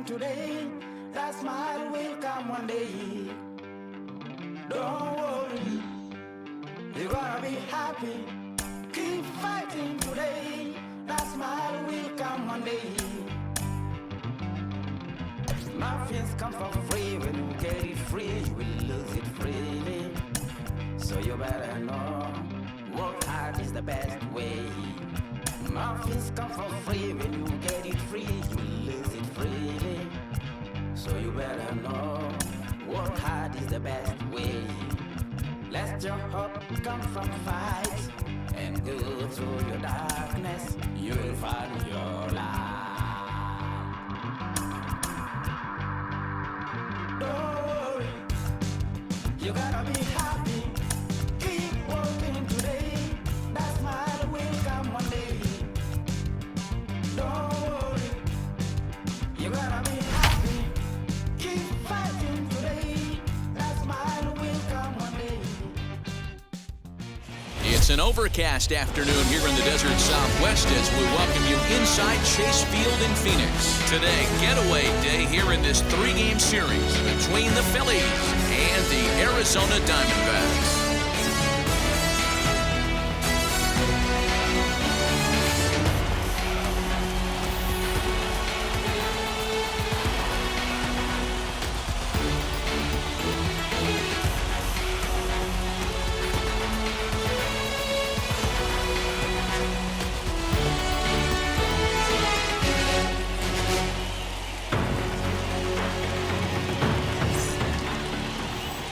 today, that smile will come one day. Don't worry, you're gonna be happy. Keep fighting today, that smile will come one day. Nothing's come for free. When you get it free, you will lose it freely. So you better know, work hard is the best way. Nothing's come for free. When you get it free, you will lose it freely. So you better know, work hard is the best way. Let your hope come from fight and go through your darkness. You will find your light. Don't worry, you gotta be happy. Keep working today, that smile will come one day. Don't worry, you gotta be happy. Keep fighting today, that smile will come one day. It's an overcast afternoon here in the desert Southwest as we welcome you inside Chase Field in Phoenix. Today, getaway day here in this three-game series between the Phillies and the Arizona Diamondbacks.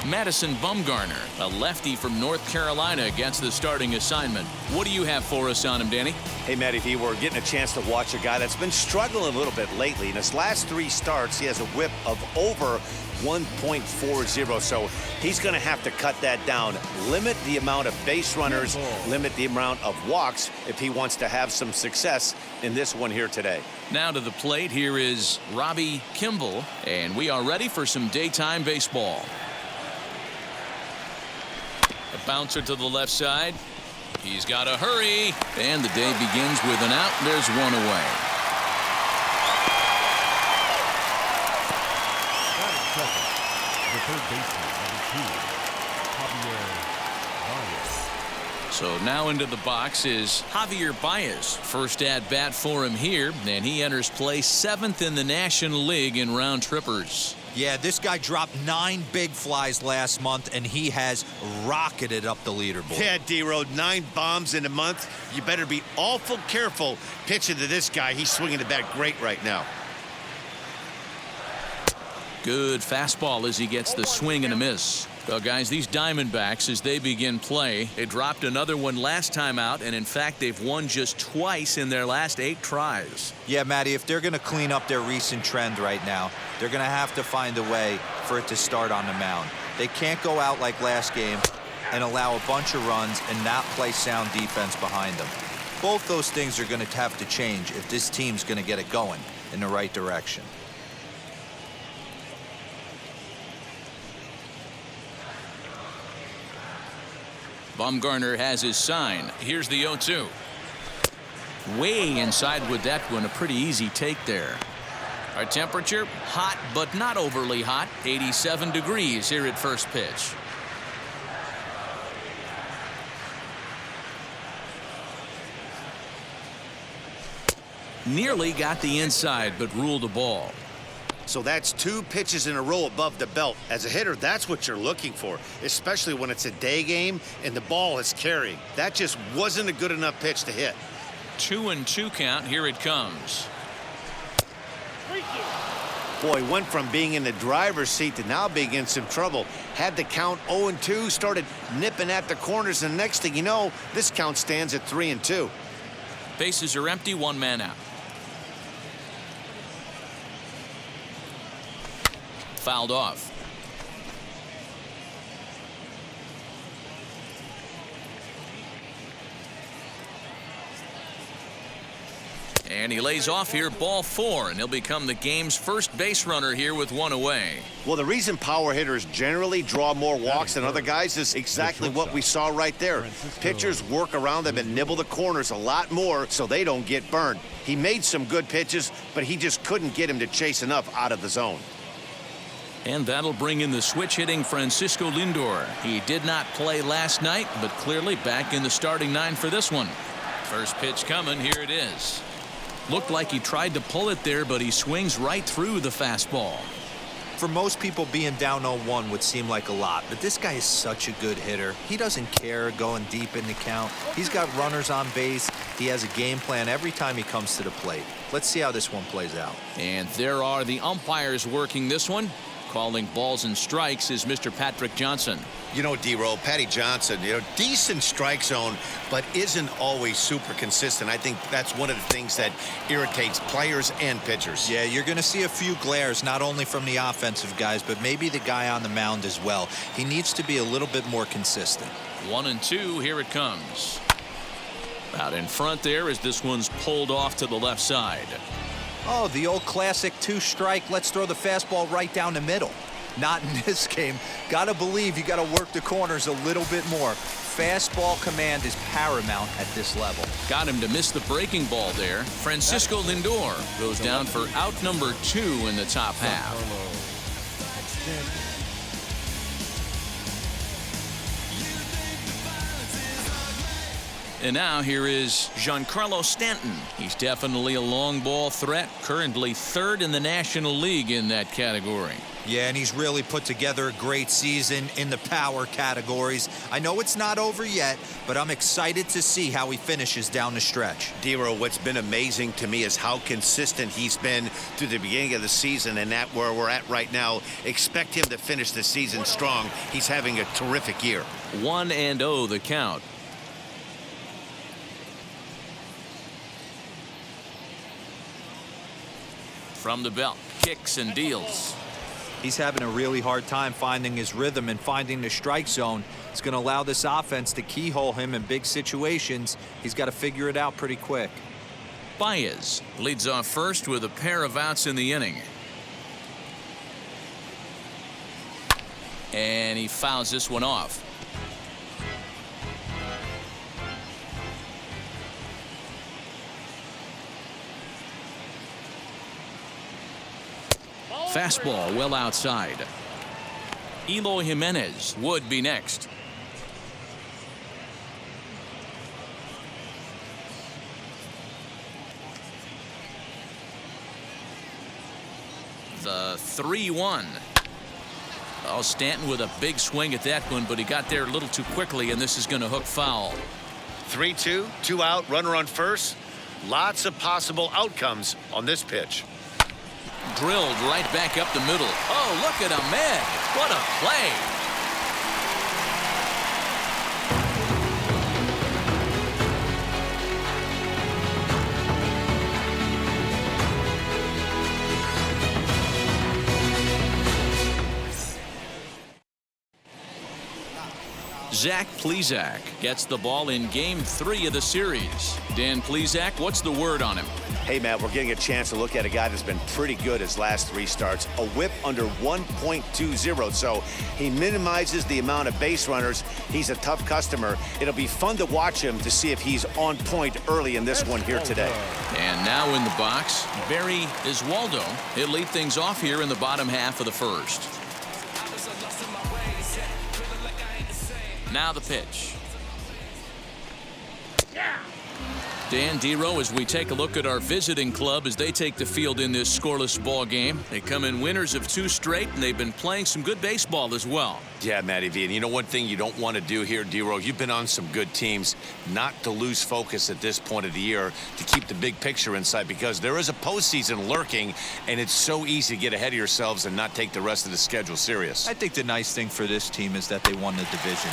Madison Bumgarner, a lefty from North Carolina, gets the starting assignment. What do you have for us on him, Danny? Hey, Matt, if he were getting a chance to watch a guy that's been struggling a little bit lately, in his last three starts, he has a whip of over 1.40, so he's going to have to cut that down, limit the amount of base runners, limit the amount of walks if he wants to have some success in this one here today. Now to the plate, here is Robbie Kimball, and we are ready for some daytime baseball. A bouncer to the left side. He's got to hurry. And the day begins with an out. There's one away. The third baseman, number 2, Javier Baez. So now into the box is Javier Baez. First at bat for him here, and he enters play 7th in the National League in round trippers. Yeah, this guy dropped 9 big flies last month, and he has rocketed up the leaderboard. Yeah, D-Road, 9 bombs in a month. You better be awful careful pitching to this guy. He's swinging the bat great right now. Good fastball as he gets the swing and a miss. Well, guys, these Diamondbacks, as they begin play, they dropped another one last time out, and in fact, they've won just twice in their last 8 tries. Yeah, Matty, if they're going to clean up their recent trend right now, they're going to have to find a way for it to start on the mound. They can't go out like last game and allow a bunch of runs and not play sound defense behind them. Both those things are going to have to change if this team's going to get it going in the right direction. Bumgarner has his sign. Here's the 0-2. Way inside with that one. A pretty easy take there. Our temperature, hot but not overly hot. 87 degrees here at first pitch. Nearly got the inside but ruled a ball. So that's 2 pitches in a row above the belt. As a hitter, that's what you're looking for, especially when it's a day game and the ball is carrying. That just wasn't a good enough pitch to hit. 2-2 count. Here it comes. Boy, went from being in the driver's seat to now being in some trouble. Had the count 0-2, started nipping at the corners, and next thing you know, this count stands at 3-2. Bases are empty, 1 man out. Fouled off. And he lays off here, ball 4, and he'll become the game's first base runner here with 1 away. Well, the reason power hitters generally draw more walks than other guys is exactly what we saw right there. Pitchers work around them and nibble the corners a lot more so they don't get burned. He made some good pitches, but he just couldn't get him to chase enough out of the zone. And that'll bring in the switch-hitting Francisco Lindor. He did not play last night, but clearly back in the starting 9 for this one. First pitch coming, here it is. Looked like he tried to pull it there, but he swings right through the fastball. For most people, being down 0-1 would seem like a lot, but this guy is such a good hitter. He doesn't care going deep in the count. He's got runners on base. He has a game plan every time he comes to the plate. Let's see how this one plays out. And there are the umpires working this one. Calling balls and strikes is Mr. Patrick Johnson. You know, D-Roll, Patty Johnson, decent strike zone, but isn't always super consistent. I think that's one of the things that irritates players and pitchers. Yeah, you're going to see a few glares, not only from the offensive guys, but maybe the guy on the mound as well. He needs to be a little bit more consistent. 1-2, here it comes. Out in front there as this one's pulled off to the left side. Oh, the old classic 2-strike. Let's throw the fastball right down the middle. Not in this game. Gotta believe you gotta work the corners a little bit more. Fastball command is paramount at this level. Got him to miss the breaking ball there. Francisco Lindor goes down for out number 2 in the top half. And now here is Giancarlo Stanton. He's definitely a long ball threat, currently 3rd in the National League in that category. Yeah, and he's really put together a great season in the power categories. I know it's not over yet, but I'm excited to see how he finishes down the stretch. D-Roll, what's been amazing to me is how consistent he's been through the beginning of the season, and that where we're at right now. Expect him to finish the season strong. He's having a terrific year. 1-0 the count. From the belt, kicks and deals. He's having a really hard time finding his rhythm and finding the strike zone. It's going to allow this offense to keyhole him in big situations. He's got to figure it out pretty quick. Baez leads off first with a pair of outs in the inning. And he fouls this one off. Fastball well outside. Eloy Jimenez would be next. The 3-1. Oh, Stanton with a big swing at that one, but he got there a little too quickly, and this is going to hook foul. 3-2, 2 out, runner on first. Lots of possible outcomes on this pitch. Drilled right back up the middle. Oh, look at Ahmed. What a play. Zach Plesac gets the ball in Game 3 of the series. Dan Plesac, what's the word on him? Hey, Matt, we're getting a chance to look at a guy that's been pretty good his last 3 starts. A whip under 1.20, so he minimizes the amount of base runners. He's a tough customer. It'll be fun to watch him to see if he's on point early in this one here today. And now in the box, Barry Iswaldo. He'll lead things off here in the bottom half of the first. Now the pitch. Dan Dero, as we take a look at our visiting club as they take the field in this scoreless ball game. They come in winners of 2 straight, and they've been playing some good baseball as well. Yeah, Matty V. And you know one thing you don't want to do here, D-Row, you've been on some good teams, not to lose focus at this point of the year, to keep the big picture in sight, because there is a postseason lurking, and it's so easy to get ahead of yourselves and not take the rest of the schedule serious. I think the nice thing for this team is that they won the division.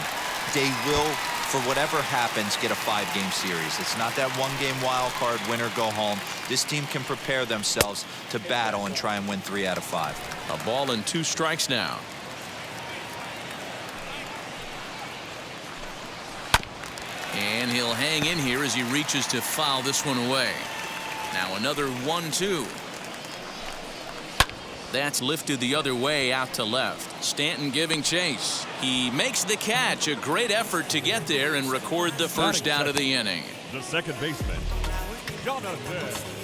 They will, for whatever happens, get a 5-game series. It's not that 1-game wild card, win or go home. This team can prepare themselves to battle and try and win 3 out of 5. A ball and 2 strikes now. And he'll hang in here as he reaches to foul this one away. Now another 1-2. That's lifted the other way out to left. Stanton giving chase. He makes the catch. A great effort to get there and record the first out of the inning. The second baseman, Jonathan Villar.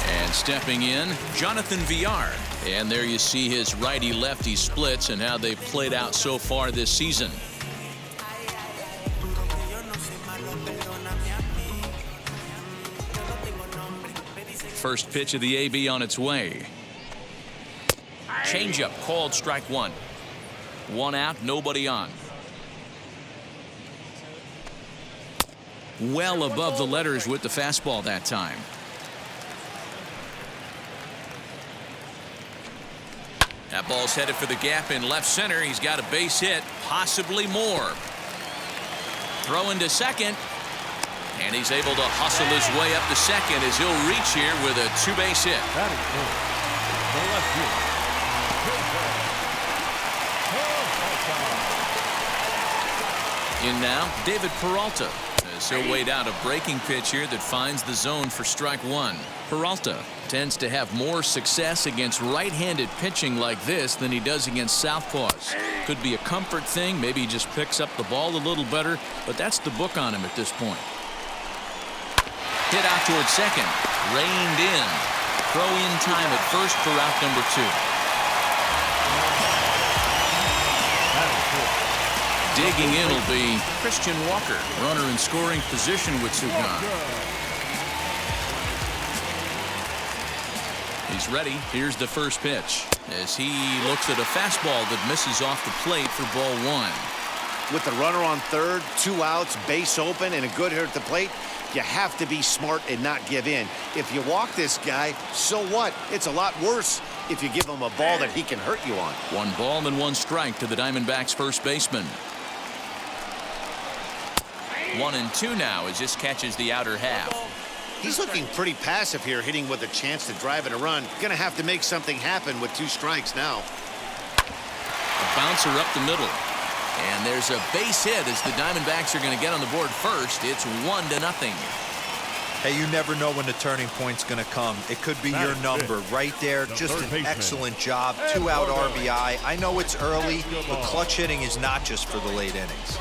And stepping in, Jonathan Villar. And there you see his righty-lefty splits and how they've played out so far this season. First pitch of the AB on its way. Changeup called strike one. One out, nobody on. Well above the letters with the fastball that time. That ball's headed for the gap in left center. He's got a base hit, possibly more. Throw into second. And he's able to hustle his way up to second as he'll reach here with a two-base hit. That is good. The left field. In now, David Peralta. As he'll wait out a breaking pitch here that finds the zone for strike one. Peralta tends to have more success against right-handed pitching like this than he does against southpaws. Could be a comfort thing. Maybe he just picks up the ball a little better, but that's the book on him at this point. Hit out towards second. Reined in. Throw in time at first for out number 2. Digging in will be Christian Walker. Runner in scoring position with Sugan. He's ready. Here's the first pitch as he looks at a fastball that misses off the plate for ball one. With the runner on third, 2 outs, base open, and a good hitter at the plate, you have to be smart and not give in. If you walk this guy, so what? It's a lot worse if you give him a ball that he can hurt you on. 1 ball and 1 strike to the Diamondbacks first baseman. 1-2 now as this catches the outer half. He's looking pretty passive here, hitting with a chance to drive in a run. Gonna have to make something happen with 2 strikes now. A bouncer up the middle. And there's a base hit as the Diamondbacks are going to get on the board first. It's 1-0. Hey, you never know when the turning point's going to come. It could be your number right there. Just an excellent job. 2-out RBI. I know it's early, but clutch hitting is not just for the late innings.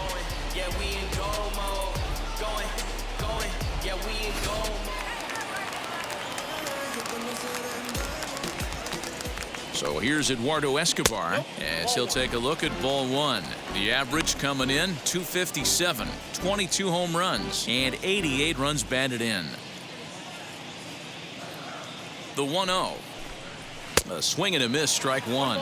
So here's Eduardo Escobar as he'll take a look at ball one. The average coming in, 257, 22 home runs, and 88 runs batted in. The 1-0. A swing and a miss, strike one.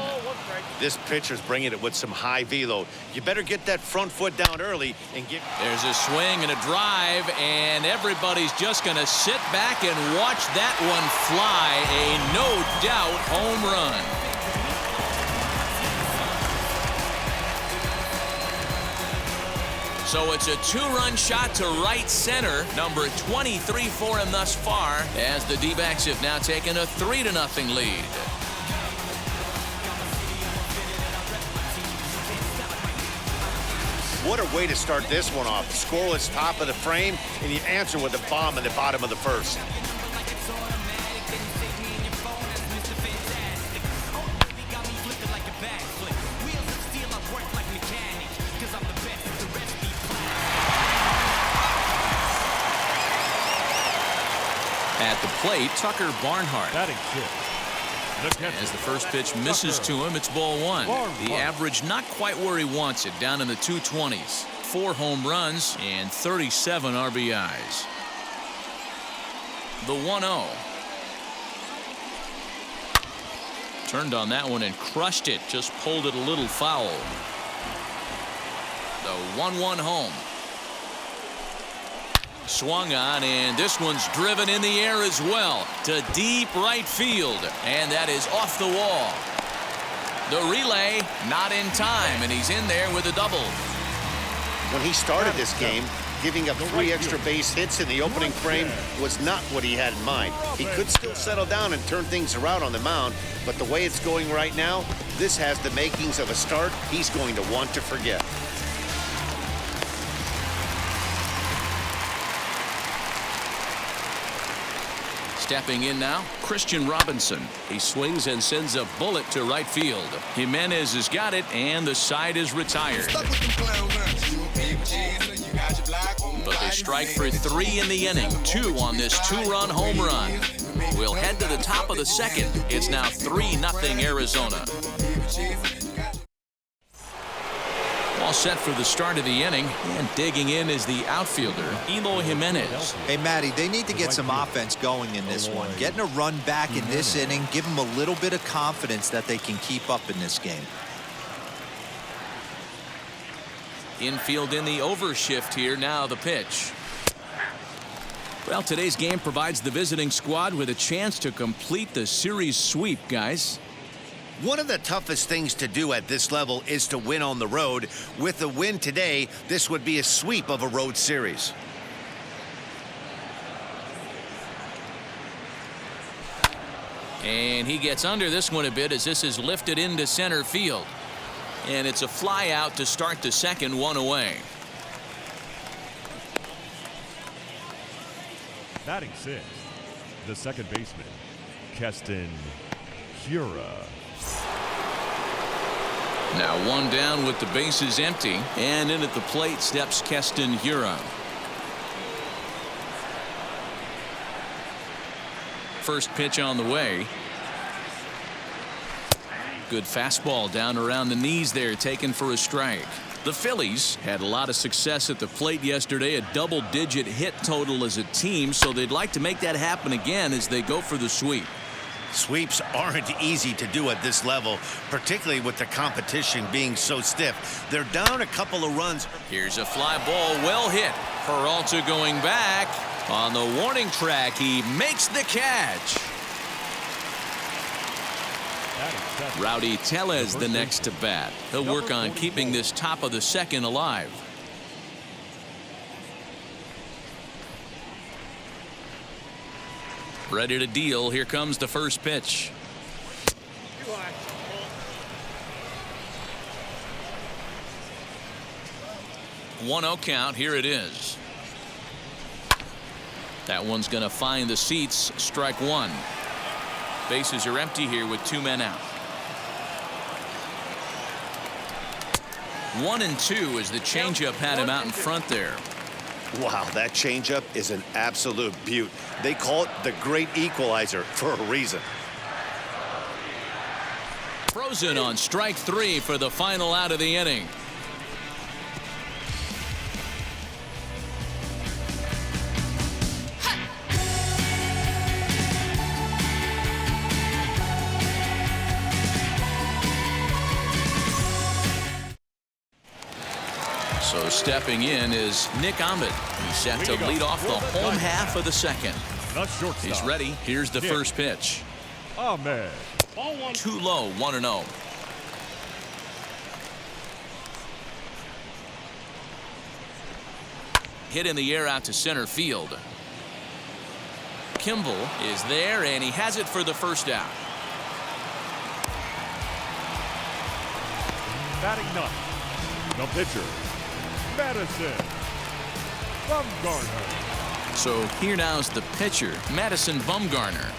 This pitcher's bringing it with some high velo. You better get that front foot down early and get. There's a swing and a drive, and everybody's just going to sit back and watch that one fly. A no-doubt home run. So it's a 2-run shot to right center, number 23 for him thus far, as the D-backs have now taken a 3-0 lead. What a way to start this one off. Scoreless top of the frame, and you answer with a bomb in the bottom of the first. At the plate, Tucker Barnhart. Batting fifth. As the first pitch misses to him, it's ball one. The average not quite where he wants it, down in the 220s. 4 home runs and 37 RBIs. The 1-0. Turned on that one and crushed it. Just pulled it a little foul. The 1-1 home. Swung on, and this one's driven in the air as well to deep right field, and that is off the wall. The relay not in time, and he's in there with a double. When he started this game, giving up 3 extra base hits in the opening frame was not what he had in mind. He could still settle down and turn things around on the mound, but the way it's going right now, this has the makings of a start he's going to want to forget. Stepping in now, Christian Robinson. He swings and sends a bullet to right field. Jimenez has got it, and the side is retired. But they strike for 3 in the inning, 2 on this 2-run home run. We'll head to the top of the second. It's now 3-0 Arizona. All set for the start of the inning, and digging in is the outfielder, Eloy Jimenez. Hey, Matty, they need to get some offense going in this one. Getting a run back in this inning, give them a little bit of confidence that they can keep up in this game. Infield in the overshift here. Now the pitch. Well, today's game provides the visiting squad with a chance to complete the series sweep, guys. One of the toughest things to do at this level is to win on the road. With the win today, this would be a sweep of a road series. And he gets under this one a bit as this is lifted into center field. And it's a fly out to start the second, 1 away. Batting 6th, the second baseman, Keston Hiura. Now 1 down with the bases empty, and in at the plate steps Keston Hiura. First pitch on the way. Good fastball down around the knees there, taken for a strike. The Phillies had a lot of success at the plate yesterday, a double-digit hit total as a team, so they'd like to make that happen again as they go for the sweep. Sweeps aren't easy to do at this level, particularly with the competition being so stiff. They're down a couple of runs. Here's a fly ball, well hit. Peralta going back. On the warning track, he makes the catch. Rowdy Tellez the next to bat. He'll work on keeping this top of the second alive. Ready to deal. Here comes the first pitch. 1-0 count. Here it is. That one's going to find the seats. Strike 1. Bases are empty here with 2 men out. 1-2 as the changeup had him out in front there. Wow, that changeup is an absolute beaut. They call it the great equalizer for a reason. Frozen on strike 3 for the final out of the inning. So stepping in is Nick Ahmed. He's set to lead off the home half of the second. He's ready. Here's the first pitch. Ahmed. Too low, 1-0. Hit in the air out to center field. Kimball is there, and he has it for the first out. Batting 9th, the pitcher, Madison Bumgarner. So here now is the pitcher, Madison Bumgarner.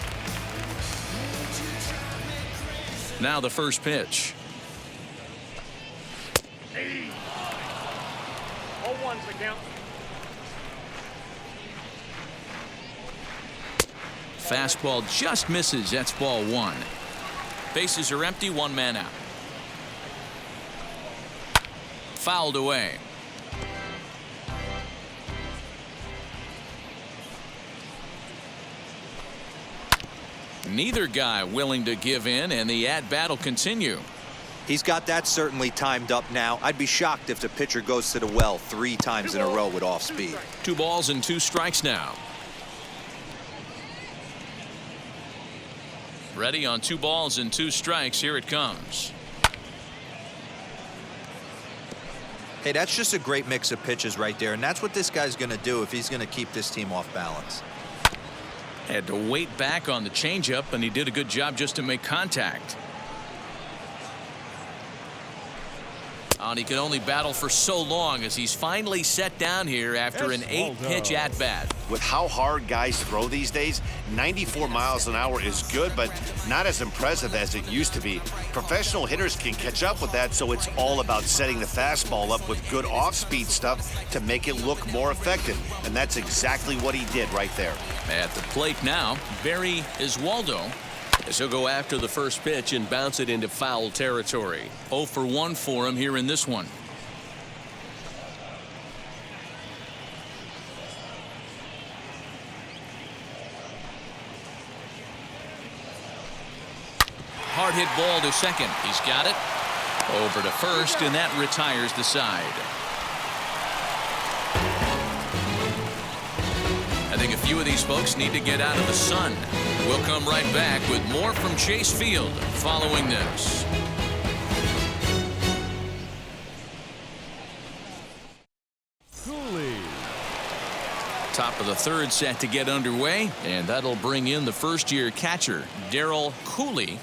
Now the first pitch. 0-1's the count. Fastball just misses. That's ball 1. Bases are empty. 1 man out. Fouled away. Neither guy willing to give in, and the at-bat will continue. He's got that certainly timed up now. I'd be shocked if the pitcher goes to the well 3 times in a row with off speed. 2 balls and 2 strikes now. Ready on 2 balls and 2 strikes. Here it comes. Hey, that's just a great mix of pitches right there, and that's what this guy's going to do if he's going to keep this team off balance. Had to wait back on the changeup, and he did a good job just to make contact. And he can only battle for so long as he's finally set down here after an 8-pitch at-bat. With how hard guys throw these days, 94 miles an hour is good, but not as impressive as it used to be. Professional hitters can catch up with that, so it's all about setting the fastball up with good off-speed stuff to make it look more effective. And that's exactly what he did right there. At the plate now, Barry Iswaldo. As he'll go after the first pitch and bounce it into foul territory. 0 for 1 for him here in this one. Hard hit ball to second. He's got it. Over to first, and that retires the side. I think a few of these folks need to get out of the sun. We'll come right back with more from Chase Field following this. Cooley. Top of the third set to get underway, and that'll bring in the first-year catcher, Darryl Cooley.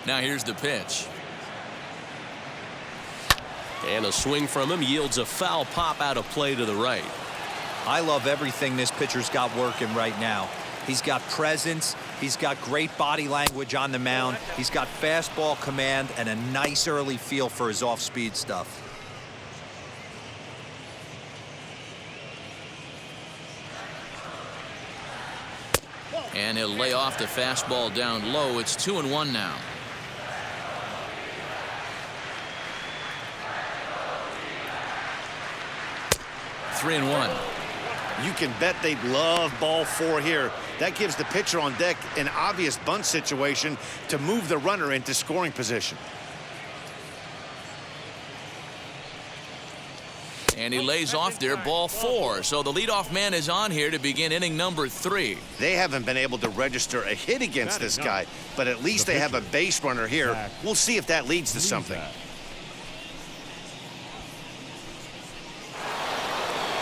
Now here's the pitch. And a swing from him yields a foul pop out of play to the right. I love everything this pitcher's got working right now. He's got presence. He's got great body language on the mound. He's got fastball command and a nice early feel for his off-speed stuff. And he'll lay off the fastball down low. It's 2-1 now. Three and 1. You can bet they'd love ball 4 here. That gives the pitcher on deck an obvious bunt situation to move the runner into scoring position. And he lays off there, ball 4. So the leadoff man is on here to begin inning number 3. They haven't been able to register a hit against this guy, but at least they have a base runner here. We'll see if that leads to something.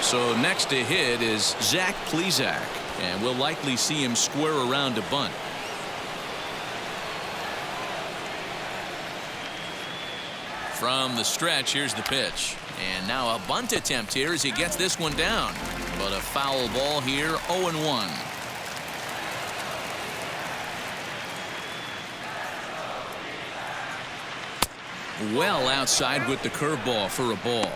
So next to hit is Zach Plesac, and we'll likely see him square around to bunt. From the stretch, here's the pitch. And now a bunt attempt here as he gets this one down. But a foul ball here, 0-1. Well outside with the curveball for a ball.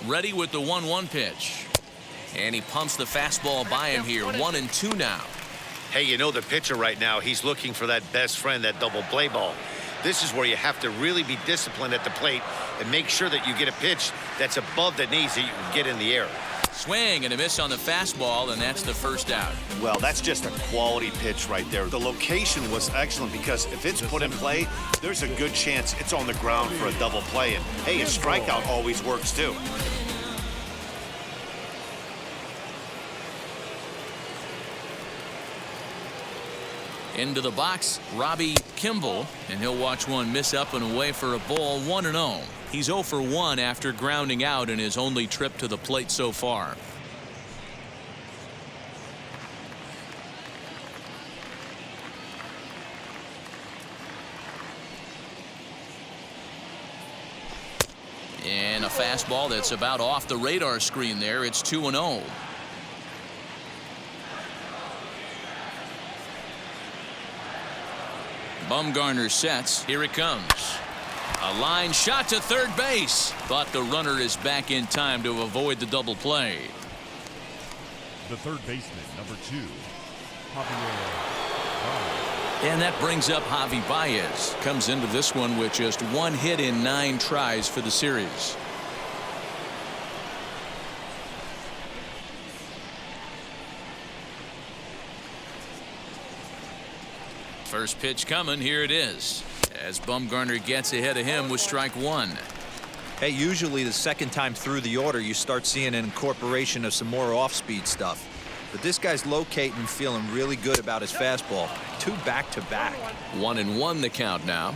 Ready with the 1-1 pitch. And he pumps the fastball by him here. 1-2 now. Hey, you know the pitcher right now, he's looking for that best friend, that double play ball. This is where you have to really be disciplined at the plate and make sure that you get a pitch that's above the knees that you can get in the air. Swing and a miss on the fastball, and that's the first out. Well, that's just a quality pitch right there. The location was excellent because if it's put in play, there's a good chance it's on the ground for a double play. And hey, a strikeout always works too. Into the box, Robbie Kimball, and he'll watch one miss up and away for a ball. 1-0. He's 0 for 1 after grounding out in his only trip to the plate so far. And a fastball that's about off the radar screen there. It's 2-0. Bumgarner sets. Here it comes. A line shot to third base, but the runner is back in time to avoid the double play. The third baseman, number 2, And that brings up Javi Baez. Comes into this one with just 1 hit in 9 tries for the series. First pitch coming. Here it is. As Bumgarner gets ahead of him with strike 1. Hey, usually the second time through the order, you start seeing an incorporation of some more off-speed stuff. But this guy's locating and feeling really good about his fastball. 2 back-to-back. 1-1 the count now.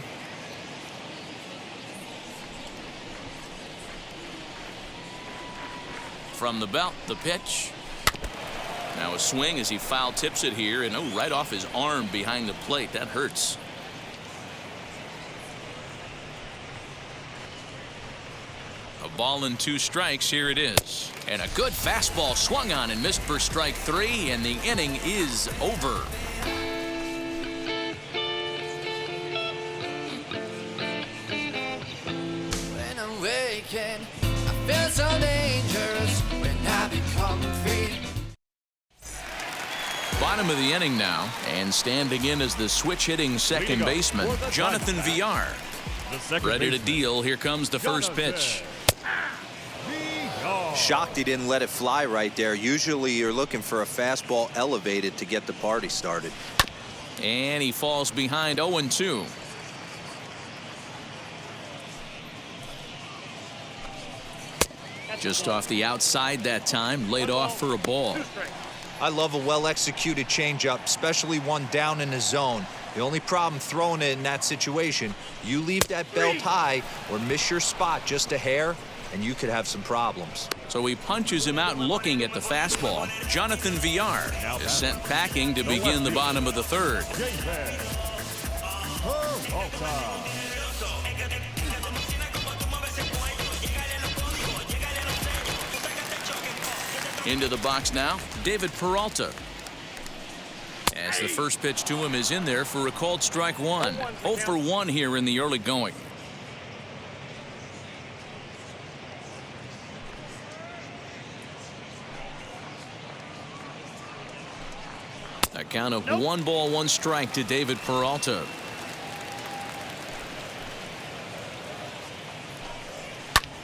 From the belt, the pitch. Now a swing as he foul tips it here, and right off his arm behind the plate. That hurts. A ball and 2 strikes. Here it is. And a good fastball swung on and missed for strike 3, and the inning is over. When I'm waking, I feel so dangerous when I become free. Bottom of the inning now, and standing in as the switch-hitting second baseman, Jonathan Villar. Ready to deal. Here comes the first pitch. Shocked he didn't let it fly right there. Usually you're looking for a fastball elevated to get the party started. And he falls behind 0-2. Just off the outside that time, laid off for a ball. I love a well-executed changeup, especially one down in the zone. The only problem throwing it in that situation, you leave that belt high or miss your spot just a hair, and you could have some problems. So he punches him out looking at the fastball. Jonathan Villar is sent packing to begin the bottom of the third. Into the box now, David Peralta. As the first pitch to him is in there for a called strike 1. 0 for 1 here in the early going. A count of 1 ball, 1 strike to David Peralta.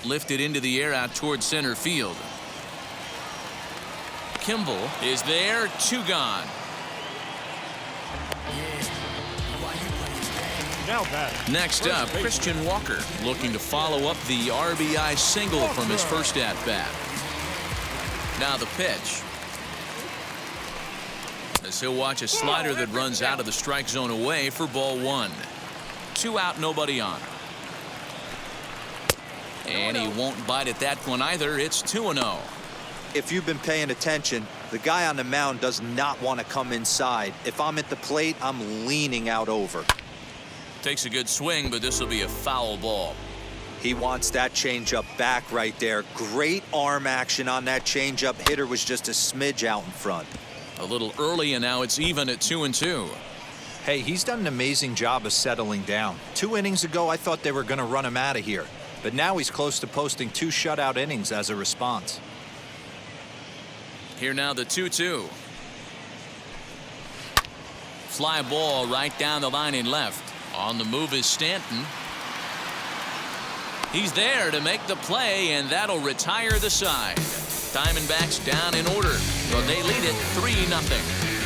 Lifted into the air out towards center field. Kimball is there, 2 gone. Next up, Christian Walker looking to follow up the RBI single from his first at bat. Now the pitch. As he'll watch a slider that runs out of the strike zone away for ball 1. 2 out, nobody on. And he won't bite at that one either. It's 2-0. If you've been paying attention, the guy on the mound does not want to come inside. If I'm at the plate, I'm leaning out over. Takes a good swing, but this will be a foul ball. He wants that changeup back right there. Great arm action on that changeup. Hitter was just a smidge out in front. A little early, and now it's even at 2-2. Hey, he's done an amazing job of settling down. 2 innings ago, I thought they were going to run him out of here. But now he's close to posting 2 shutout innings as a response. Here now the 2-2. Fly ball right down the line in left. On the move is Stanton. He's there to make the play, and that'll retire the side. Diamondbacks down in order, but they lead it 3-0.